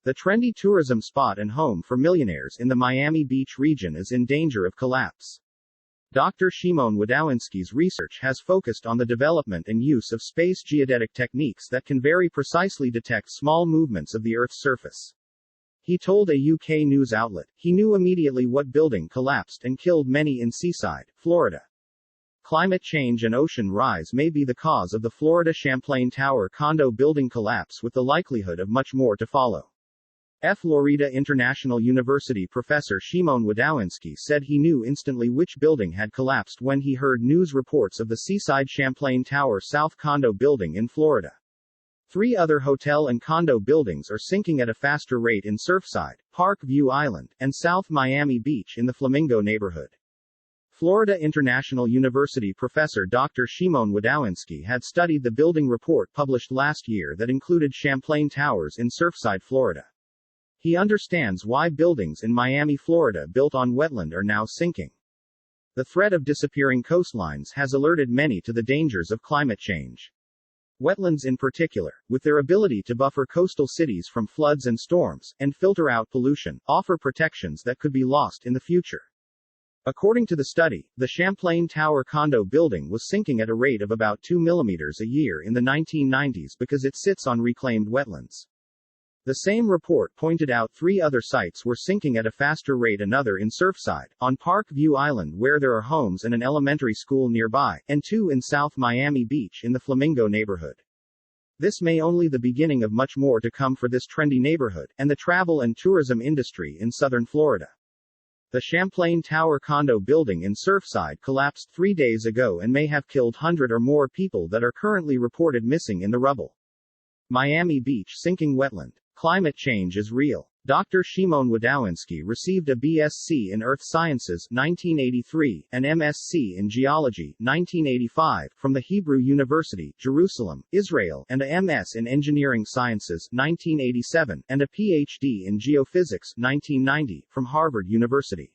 The trendy tourism spot and home for millionaires in the Miami Beach region is in danger of collapse. Dr. Shimon Wdowinski's research has focused on the development and use of space geodetic techniques that can very precisely detect small movements of the Earth's surface. He told a UK news outlet, he knew immediately what building collapsed and killed many in Seaside, Florida. Climate change and ocean rise may be the cause of the Florida Champlain Tower condo building collapse, with the likelihood of much more to follow. Florida International University professor Shimon Wdowinski said he knew instantly which building had collapsed when he heard news reports of the Seaside Champlain Tower South condo building in Florida. 3 other hotel and condo buildings are sinking at a faster rate in Surfside, Park View Island, and South Miami Beach in the Flamingo neighborhood. Florida International University professor Dr. Shimon Wdowinski had studied the building report published last year that included Champlain Towers in Surfside, Florida. He understands why buildings in Miami, Florida built on wetland are now sinking. The threat of disappearing coastlines has alerted many to the dangers of climate change. Wetlands in particular, with their ability to buffer coastal cities from floods and storms, and filter out pollution, offer protections that could be lost in the future. According to the study, the Champlain Tower condo building was sinking at a rate of about 2 millimeters a year in the 1990s because it sits on reclaimed wetlands. The same report pointed out 3 other sites were sinking at a faster rate, another in Surfside, on Park View Island where there are homes and an elementary school nearby, and 2 in South Miami Beach in the Flamingo neighborhood. This may only the beginning of much more to come for this trendy neighborhood, and the travel and tourism industry in southern Florida. The Champlain Tower condo building in Surfside collapsed 3 days ago and may have killed 100 or more people that are currently reported missing in the rubble. Miami Beach sinking wetland. Climate change is real. Dr. Shimon Wdowinski received a BSc in Earth Sciences 1983, an MSc in Geology 1985 from the Hebrew University, Jerusalem, Israel, and a MS in Engineering Sciences 1987, and a PhD in Geophysics 1990 from Harvard University.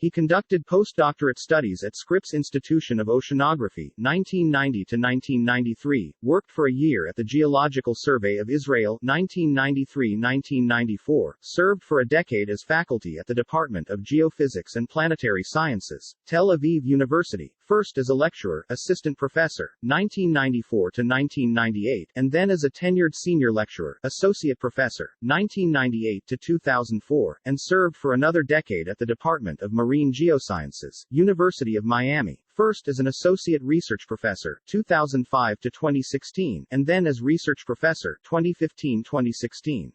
He conducted postdoctorate studies at Scripps Institution of Oceanography 1990 to 1993, worked for a year at the Geological Survey of Israel 1993-1994, served for a decade as faculty at the Department of Geophysics and Planetary Sciences, Tel Aviv University, first as a lecturer, assistant professor, 1994 to 1998, and then as a tenured senior lecturer, associate professor, 1998 to 2004, and served for another decade at the Department of Marine Geosciences, University of Miami, first as an associate research professor, 2005 to 2016, and then as research professor, 2015-2016.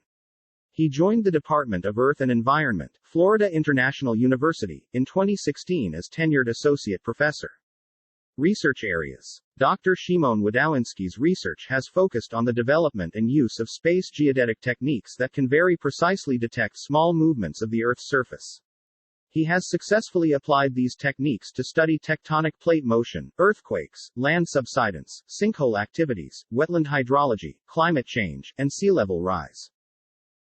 He joined the Department of Earth and Environment, Florida International University, in 2016 as tenured associate professor. Research areas. Dr. Shimon Wdowinski's research has focused on the development and use of space geodetic techniques that can very precisely detect small movements of the Earth's surface. He has successfully applied these techniques to study tectonic plate motion, earthquakes, land subsidence, sinkhole activities, wetland hydrology, climate change, and sea level rise.